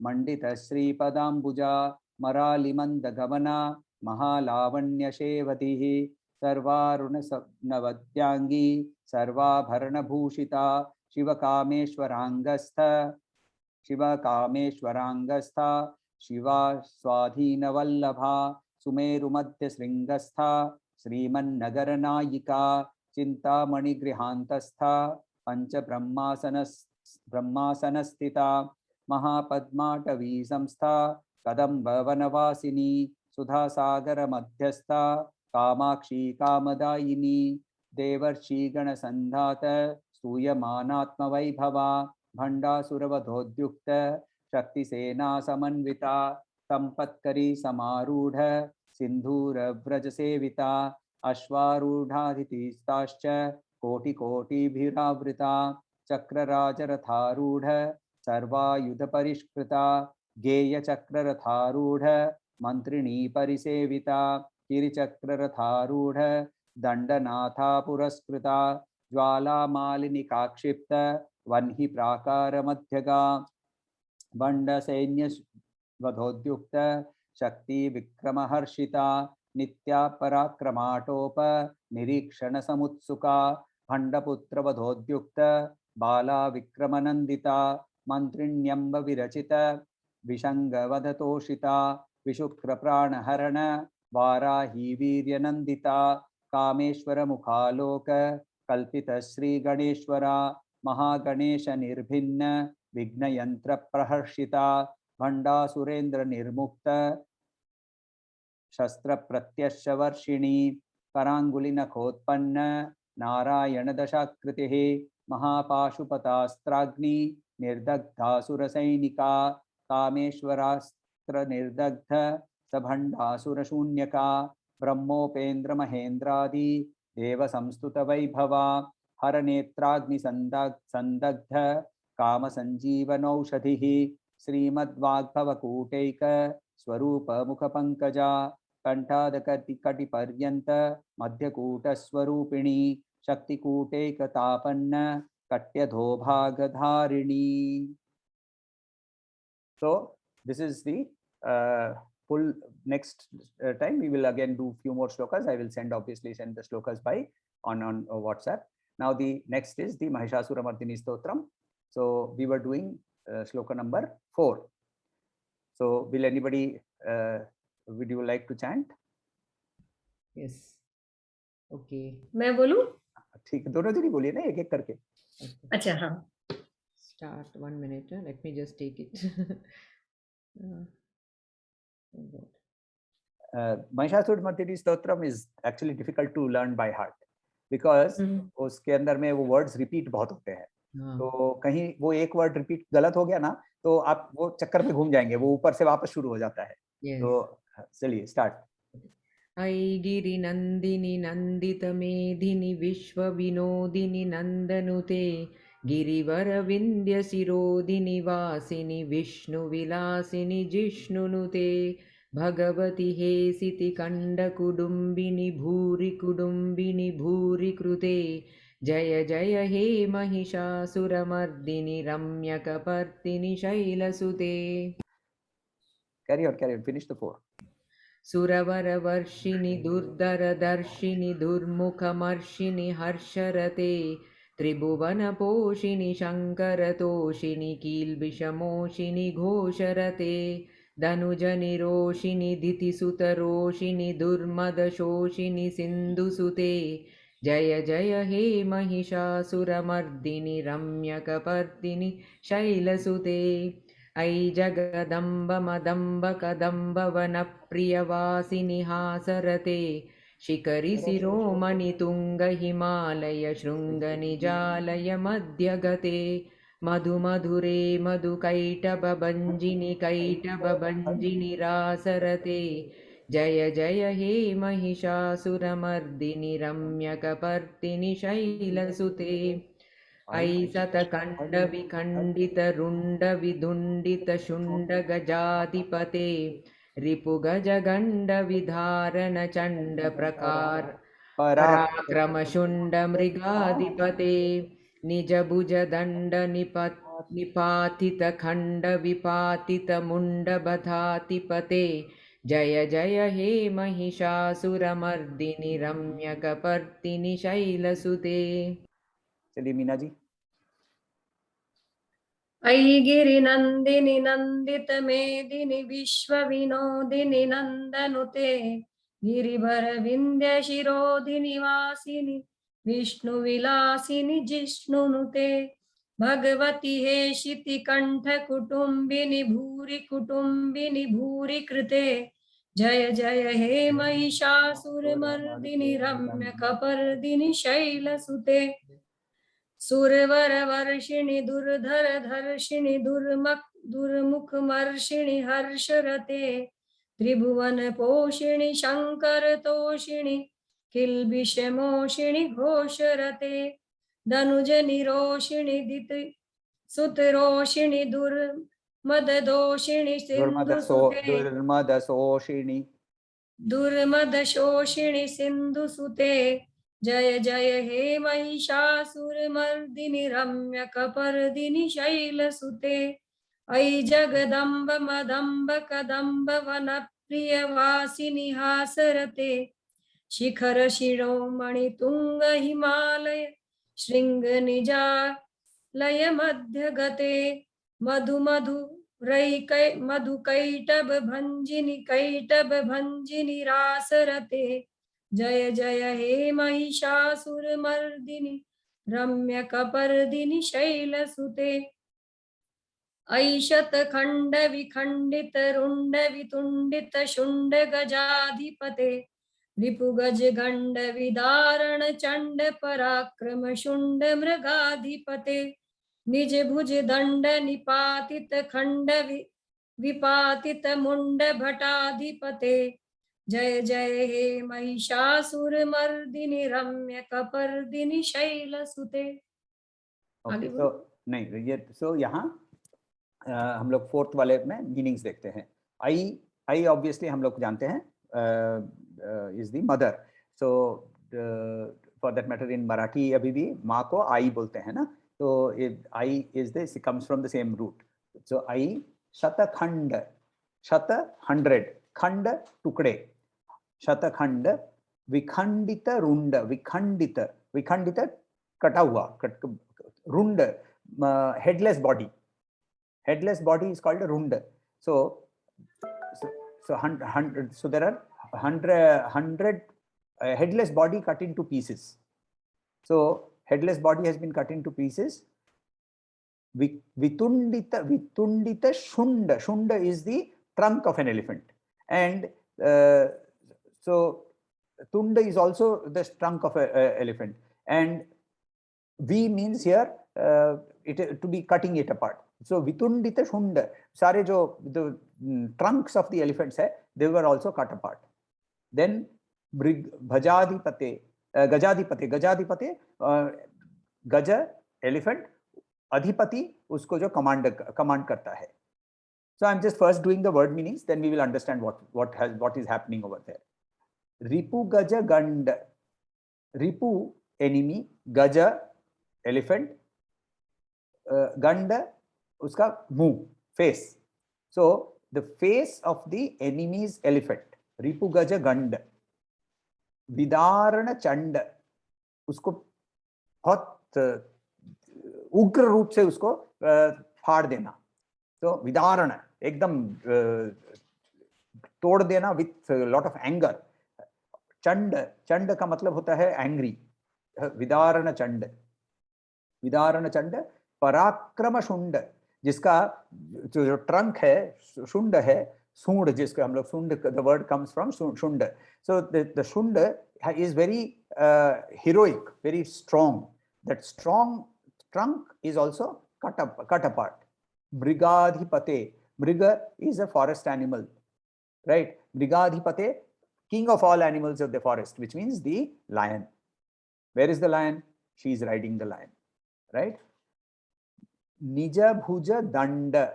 मण्डितश्रीपदाम्बुजा मरालिमन्दगमना महालावण्यशेवतिः सर्वारुणनवद्यांगी सर्वाभरणभूषिता शिवकामेश्वराङ्गस्था शिवा स्वाधीनवल्लभा सुमेरुमध्यशृङ्गस्था श्रीमन्नगरनायिका चिन्तामणिगृहान्तस्था पंचब्रह्मासनस्थिता महापद्माटवी संस्था कदम्बवनवासिनी सुधासागरमध्यस्था कामाक्षी कामदायिनी देवर्षिगणसन्धात स्तूयमानात्मवैभवा भण्डासुरवधोद्युक्त शक्तिसेना समन्विता संपत्करी समारूढ़ सिंधूरव्रजसेविता अश्वारूढ़ाधितिस्ताश्च कोटिकोटिभिरावृता चक्रराजरथारूढ़ सर्वायुधपरिष्कृता गेयचक्ररथारूढ़ मंत्रिणी परिसेविता गिरिचक्ररथारूढ़ दंडनाथा पुरस्कृता ज्वालामालिनिकाक्षिप्त वह्नि प्राकारमध्यगा बंडसैन्यवधोद्युक्त शक्ति विक्रमहर्षिता नित्या पराक्रमाटोप निरीक्षण समुत्सुका भंडपुत्रवधोद्युक्त बाला विक्रमनंदिता मंत्रिण्यंब विरचित विशंगवधतोषिता विशुक्र प्राणहरण वाराही वीर्यनंदिता कामेश्वर मुखालोक कल्पित श्री गणेश्वरा महागणेश निर्भिन्न विघ्नयंत्र प्रहर्षिता भंडासुरेन्द्र निर्मुक्त शस्त्र प्रत्यक्षवर्षिणी करांगुलिनखोत्पन्न नारायण दशाकृतिः महापाशुपतास्त्राग्नि निर्दग्धासुरसैनिका कामेश्वरास्त्र निर्दग्ध सभंडासुरशून्यका ब्रह्मोपेन्द्र महेन्द्रादि देव संस्तुत वैभवा हरनेत्राग्नि संदग्ध काम संजीवनौषधिः श्रीमद्वाग्भवकूटैक स्वरूप मुख पंकजा कंठादकटिपर्यंत मध्यकूट स्वरूपिणी शक्तिकूटैकतापन्न कट्यधोभागधारिणी. So this is the full. Next time we will again do few more shlokas. I will send the shlokas by on WhatsApp. Now the next is the Mahishasuramardini Stotram. So we were doing shloka number 4. So will anybody would you like to chant? Yes. Okay. मैं बोलूं? ठीक, दोनों जनी बोलिए ना एक एक करके. अच्छा हाँ. Start 1 minute. Let me just take it. Oh God. Mahishasuramardini Stotram is actually difficult to learn by heart. Because उसके अंदर में वो वर्ड्स रिपीट बहुत होते हैं। तो कहीं वो एक वर्ड रिपीट गलत हो गया ना तो आप वो चक्कर में घूम जाएंगे, वो ऊपर से वापस शुरू हो जाता है। तो चलिए स्टार्ट। ऐगिरि नंदिनी नंदित मेधिनी विश्व विनोदिनी नंदनुते गिरिवर विंध्य शिरोदिनी वासिनी विष्णु विलासिनी जिष्णुनुते भगवती हेसिति कंड कुडुंबिनी भूरि कृते जय जय हे Mahishasuramardini रम्यकपर्दिनि शैलसुते। Carry on, finish the 4. सुरवरवर्षिणि दुर्धरदर्शिनि दुर्मुखमर्षिणि हर्षरते त्रिभुवनपोषिणि शङ्करतोषिणि कील्बिषमोषिणि घोषरते धनुजनिरोषिणि दितिसुतरोषिणि दुर्मदशोषिणि सिन्धुसुते जय जय हे महिषासुरमर्दिनि रम्यकपर्दिनि शैलसुते। ऐ जगदम्ब मदम्ब कदम्ब वनप्रियवासिनि हासरते शिखरि शिरोमणि तुंग हिमालय शृंग निजालय मध्यगते मधुमधुरे मधुकैटभ भञ्जिनि रासरते जय जय हे महिषासुरमर्दिनि रम्यकपर्दिनि शैलसुते। ऐ सतकण्ड विखण्डित रुण्ड विदुण्डित शुण्ड गजाधिपते रिपुगज गण्ड विधारण चण्ड प्रकार पराक्रम शुण्ड मृगाधिपते निज भुज दण्ड निपातित खण्ड विपातित मुण्ड बधाधिपते जय जय हे महिषासुरमर्दिनि रम्यकपर्दिनि शैलसुते। चलिए मीना जी। ऐगिरि नंदिनि नंदित मेदिनि विश्व विनोदिनि नंदनुते गिरिवर विंध्य शिरोधिनि वासिनि विष्णु विलासिनि जिष्णुनुते भगवती हेशिति कंठ कुटुंबिनि भूरि कृते जय जय हे महिषासुरमर्दिनि रम्यकपर्दिनि शैलसुते सुरवरवर्षिणि दुर्धर धर्षिणि दुर्मुखमर्षिणि हर्षरते त्रिभुवन पोषिणि शंकर तोषिणि किल्बिषमोषिणि घोषरते धनुजनिरोषिणि दिति सुतरोषिणि दुर्मददोषिणि दुर्मदशोषिणि सिन्धुसुते जय जय हे महिषासुरमर्दिनि रम्यकपर्दिनि शैलसुते ऐ जगदम्ब मदम्ब कदम्ब वनप्रियवासिनि हासरते शिखर शिरोमणि तुंग हिमालय शृंग निजालय मध्यगते मधुकैटभ भञ्जिनि रासरते जय जय हे महिषासुरमर्दिनि रम्यकपर्दिनि शैलसुते ऐ शतखण्ड विखण्डित रुण्ड वितुण्डित शुण्ड गजाधिपते रिपुगज गण्ड विदारण चण्ड पराक्रम शुण्ड मृगाधिपते निज भुज दण्ड निपातित खण्ड विपातित मुण्ड भटाधिपते जय जय हे महिषासुरमर्दिनि रम्यकपर्दिनि शैलसुते। ओके तो नहीं ये सो यहाँ हम लोग 4th वाले में मीनिंग्स देखते हैं। आई ऑब्वियसली हम लोग जानते हैं is the mother, so for that matter in Marathi अभी भी माँ को आई बोलते हैं ना, तो aai is this comes from the same root. So aai शतखंड, शत 100, खंड टुकड़े, शतखंड विखंडित रुंड, विखंडित कटा हुआ, रुंड headless body is called a rund. So there are 100 headless body cut into pieces. So headless body has been cut into pieces. Vitundita shunda is the trunk of an elephant, and so Tunda is also the trunk of a elephant, and V means here to be cutting it apart. So vitundita shunda, sare jo the trunks of the elephants hai, they were also cut apart. Then bhajadipate, gajadipate, gaja elephant, adhipati usko jo command karta hai. So I'm just first doing the word meanings, then we will understand what is happening over there. Ripu gaja gand, ripu enemy, gaja elephant, ganda uska muh, face. So the face of the enemy's elephant, ripu gaja gand. विदारण Chand, उसको बहुत उग्र रूप से उसको फाड़ देना. तो विदारण एकदम तोड़ देना with lot of anger. Chand, Chand का मतलब होता है एंग्री. विदारण चंड, विदारण चंड. पराक्रम शुंड, जिसका जो ट्रंक है शुंड है, सूंड जिसको हम लोग शुंड, the word comes from shund. So the shunda is very heroic, very strong. That strong trunk is also cut apart. Mrigadhipate, mriga is a forest animal, right? Mrigadhipate, king of all animals of the forest, which means the lion. Where is the lion? She is riding the lion, right? Nija bhuja danda.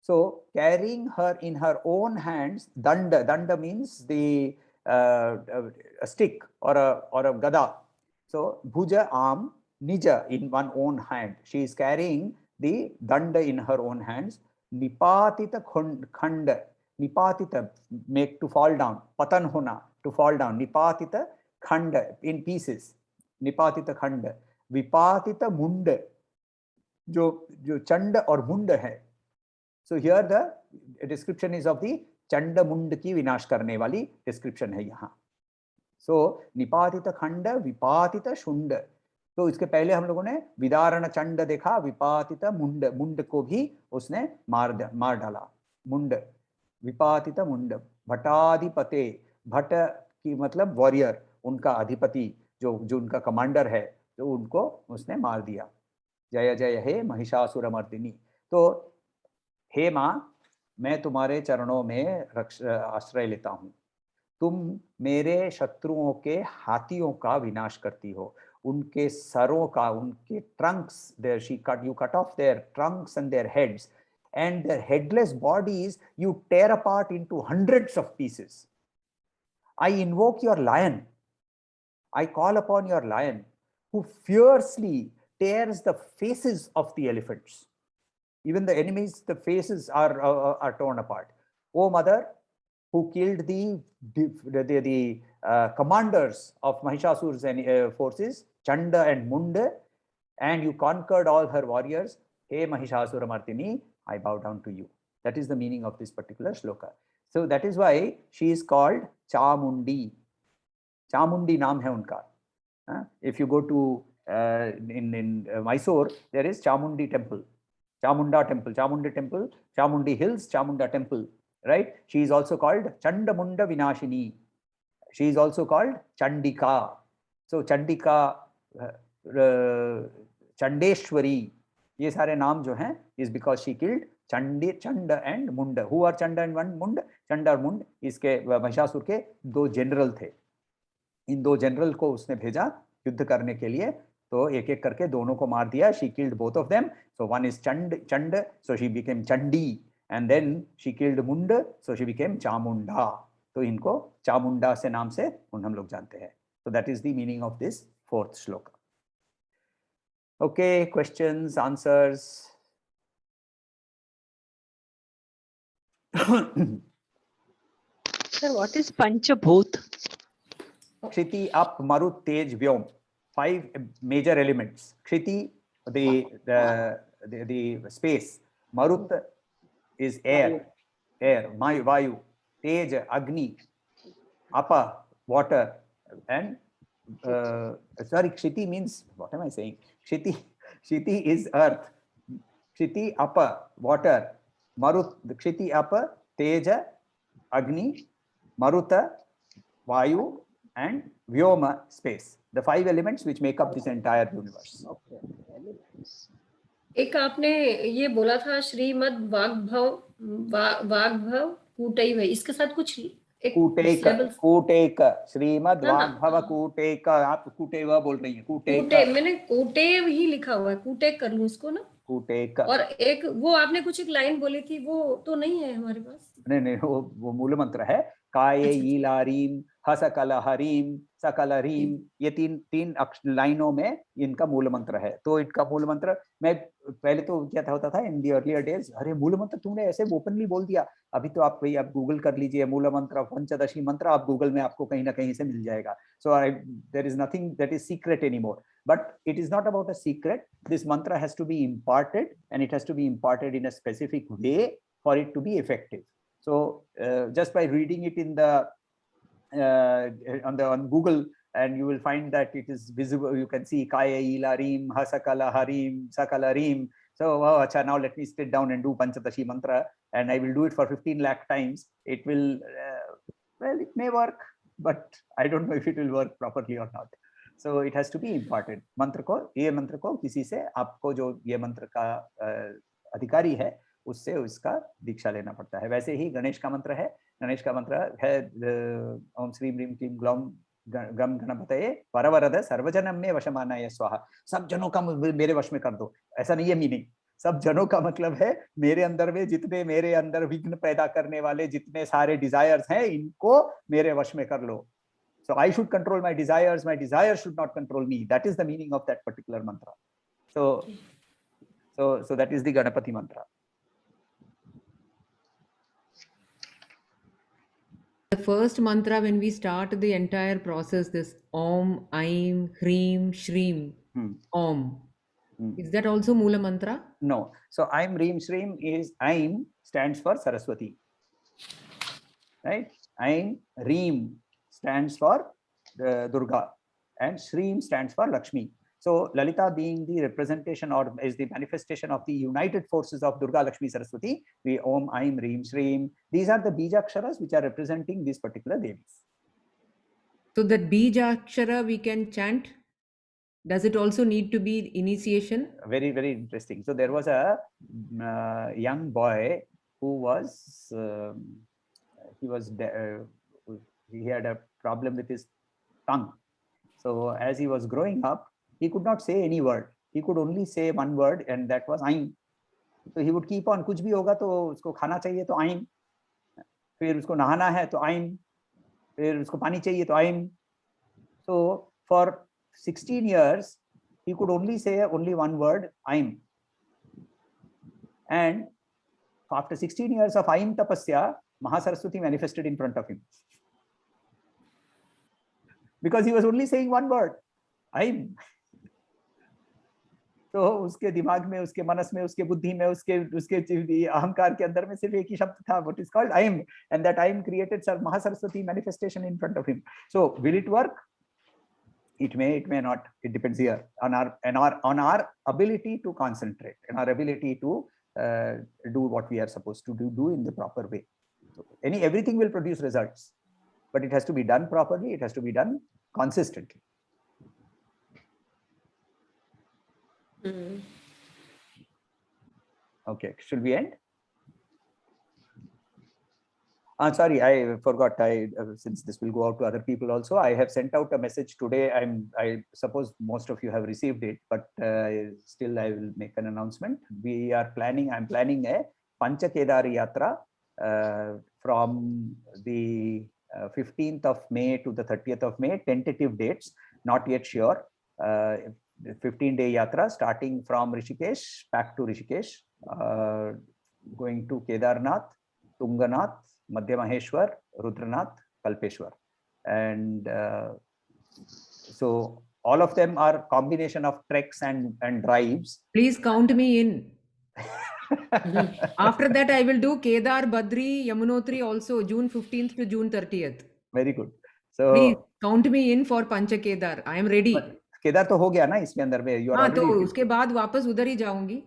So carrying her in her own hands, danda. Danda means the a stick or a gada. So bhuja, arm, nija in one own hand. She is carrying the danda in her own hands. Nipatita khanda. Nipatita, make to fall down. Patan hona, to fall down. Nipatita khanda, in pieces. Nipatita khanda. Vipatita munda, जो चंड और मुंड है. So here the description is of the Chand मुंड की विनाश करने वाली description है यहाँ. So निपातित खंड, विपातित शुंड. तो इसके पहले हम लोगों ने विदारण चंड देखा, विपातित मुंड, मुंड को भी उसने मार डाला. मुंड, विपातित मुंड. भटाधिपते, भट की मतलब वॉरियर, उनका अधिपति जो उनका कमांडर है, तो उनको उसने मार दिया. जय जय हे महिषासुरमर्दिनी. तो हे माँ, मैं तुम्हारे चरणों में आश्रय लेता हूँ. तुम मेरे शत्रुओं के हाथियों का विनाश करती हो, उनके सरों का, उनके Trunks, you cut off their trunks and their heads, and their headless bodies you tear apart into hundreds of pieces. I invoke your lion. I call upon your lion, who fiercely tears the faces of the elephants. Even the enemies, the faces are torn apart. O mother, who killed the commanders of Mahishasura's forces, Chanda and Munda, and you conquered all her warriors. Hey Mahishasuramartini, I bow down to you. That is the meaning of this particular shloka. So that is why she is called Chamundi. Chamundi naam hai unka. If you go to in Mysore, there is Chamundi temple. Chamunda temple, Chamundi temple, Chamundi hills, Chamunda temple, right? She is also called Chandamunda Vinashini. She is also called Chandika. So Chandika, Chandeshwari, ये सारे नाम जो हैं is because she killed Chanda and Munda. Who are Chanda and Munda? Chanda और Mund इसके महिषासुर के दो general थे. इन दो जनरल को उसने भेजा युद्ध करने के लिए. तो एक एक करके दोनों को मार दिया. She killed both of them. So one is Chand, so she became Chandi, and then she killed Munda, so she became Chamunda. तो इनको चामुंडा से नाम से हम लोग जानते हैं. So that is the meaning of this fourth shloka. Okay, questions, answers. Sir, what is Panchabhut? Kshiti, up, Marut, Tej, Vyom. 5 major elements. Kshiti, the space. Marut is air, Vayu. Tej, Agni. Apa, water. And sorry, Kshiti means, what am I saying? Kshiti is earth. Kshiti, Apa, water. Marut, Kshiti, Apa, Teja, Agni, Maruta, Vayu, and Vyoma, space. The 5 elements which make up this entire universe. Okay. Elements. एक आपने ये बोला था श्रीमद् वाग्भव कूटैव, इसके साथ कुछ एक कूटेक, syllables- कूटेक, Shrimad हाँ, वाग्भव कूटेक, आप कूटेव बोल रही हैं, कूटेक, कूटे, मैंने कूटेव ही लिखा हुआ है, कूटेक कर लूं इसको ना। कूटेक। और एक वो आपने कुछ एक लाइन बोली थी, वो तो नहीं है हमारे पास। नहीं, वो मूल मंत्र है। काये अच्छा। ईलारीम हसकल हरीम सकल हरीम, ये तीन लाइनों में इनका मूल मंत्र है। तो इनका मूल मंत्र, मैं पहले तो क्या होता था इन दी अर्लियर डेज, अरे मूल मंत्र तुमने ऐसे ओपनली बोल दिया। अभी तो आप गूगल कर लीजिए मूल मंत्र पंचदशी मंत्र, आप गूगल में आपको कहीं ना कहीं से मिल जाएगा। So there is nothing that is secret anymore, but it is not about a secret. This mantra has to be imparted, and it has to be imparted in a specific way for it to be effective. So just by reading it in the on Google, and you will find that it is visible. You can see Kaya Ilarim Hasakala Harim Sakalarim. So acha, now let me sit down and do Panchadashi mantra, and I will do it for 15 lakh times. It will well, it may work, but I don't know if it will work properly or not. So it has to be imparted. मंत्र को, ये मंत्र को किसी से, आपको जो ये मंत्र का अधिकारी है उससे उसका दीक्षा लेना पड़ता है। वैसे ही गणेश का मंत्र है। गणेश का मंत्र है ओम श्रीम ह्रीम क्लीम ग्लौम गम गणपतये वरवरद सर्वजनम में वशमानाय स्वाहा। सब जनों का मेरे वश में कर दो, ऐसा नहीं है मीनिंग। सब जनों का मतलब है मेरे अंदर में जितने मेरे अंदर विघ्न पैदा करने वाले जितने सारे डिजायर्स हैं, इनको मेरे वश में कर लो। So I should control my desires should not control me. That is the meaning of that particular mantra. So that is the Ganapati mantra. The first mantra, when we start the entire process, this Om, Aim, Hreem, Shreem, Om. Is that also Mula mantra? No. So Aim, Hreem, Shreem is Aim stands for Saraswati. Right? Aim, Hreem stands for Durga, and Shreem stands for Lakshmi. So Lalita being the representation or is the manifestation of the united forces of Durga, Lakshmi, Saraswati, we Om, Aim, Reem, Shreem. These are the Bijakshara which are representing these particular devis. So that Bijakshara we can chant. Does it also need to be initiation? Very, very interesting. So there was a young boy who was he had a problem with his tongue. So as he was growing up, he could not say any word. He could only say one word, and that was Aim. So he would keep on, कुछ भी होगा तो उसको खाना चाहिए तो Aim, फिर उसको नहाना है तो Aim, फिर उसको पानी चाहिए तो Aim. So for 16 years, he could only say only one word, Aim. And after 16 years of Aim tapasya, Mahasaraswati manifested in front of him. Because he was only saying one word, Aim. तो उसके दिमाग में, उसके मनस में, उसके बुद्धि में, उसके अहंकार के अंदर में सिर्फ एक ही शब्द था, what is called Aim, and that Aim created Mahasaraswati manifestation in front of him. So will it work? It may not. It depends here on our ability to concentrate and our ability to do what we are supposed to do in the proper way. So everything will produce results, but it has to be done properly. It has to be done consistently. Okay, should we end? Sorry, I forgot. Since this will go out to other people also, I have sent out a message today. I suppose most of you have received it, but still I will make an announcement. I'm planning a Pancha Kedari Yatra from the 15th of May to the 30th of May. Tentative dates, not yet sure. 15-day yatra starting from Rishikesh, back to Rishikesh, going to Kedarnath, Tunganath, Madhya Maheshwar, Rudranath, Kalpeshwar. And so all of them are combination of treks and drives. Please count me in. After that, I will do Kedar, Badri, Yamunotri also, June 15th to June 30th. Very good. So please count me in for Pancha Kedar. I am ready. Kedar तो हो गया ना इसके अंदर में, you are हाँ, तो already उसके बाद वापस उधर ही जाऊंगी.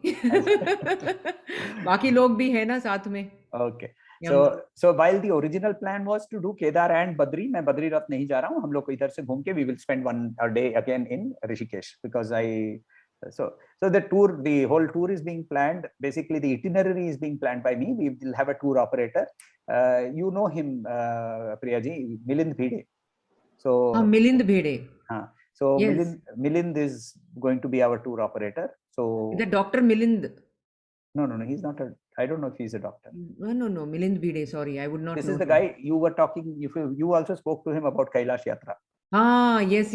बाकी लोग भी है ना साथ में. Okay. So while the original plan was to do Kedar and Badri, मैं बद्रीनाथ नहीं जा रहा हूँ, हम लोग को इधर से घूम के we will spend one day again in Rishikesh, because so the whole tour is being planned. Basically, the itinerary is being planned by me. We will have a tour operator. You know him, Priyaji, Milind Bhide. So Milind Bhede. So Yes. Milind is going to be our tour operator. So The Dr. Milind. No, he's not I don't know if he's a doctor. No, Milind Bhide. Sorry, I would not know. This is the guy you were talking. You also spoke to him about Kailash Yatra. Yes.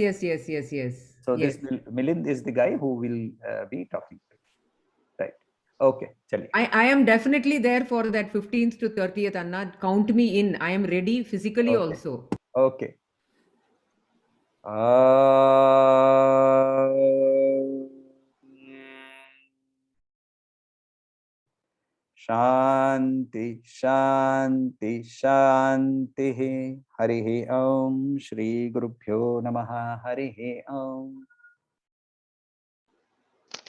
So yes. this Milind is the guy who will be talking to you. Right. Okay. Chali. I am definitely there for that 15th to 30th, Anna. Count me in. I am ready physically also. Okay. Shanti, Shanti, Shanti. Harihi Om. Shri Gurubhyo Namaha. Harihi Om.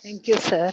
Thank you, sir.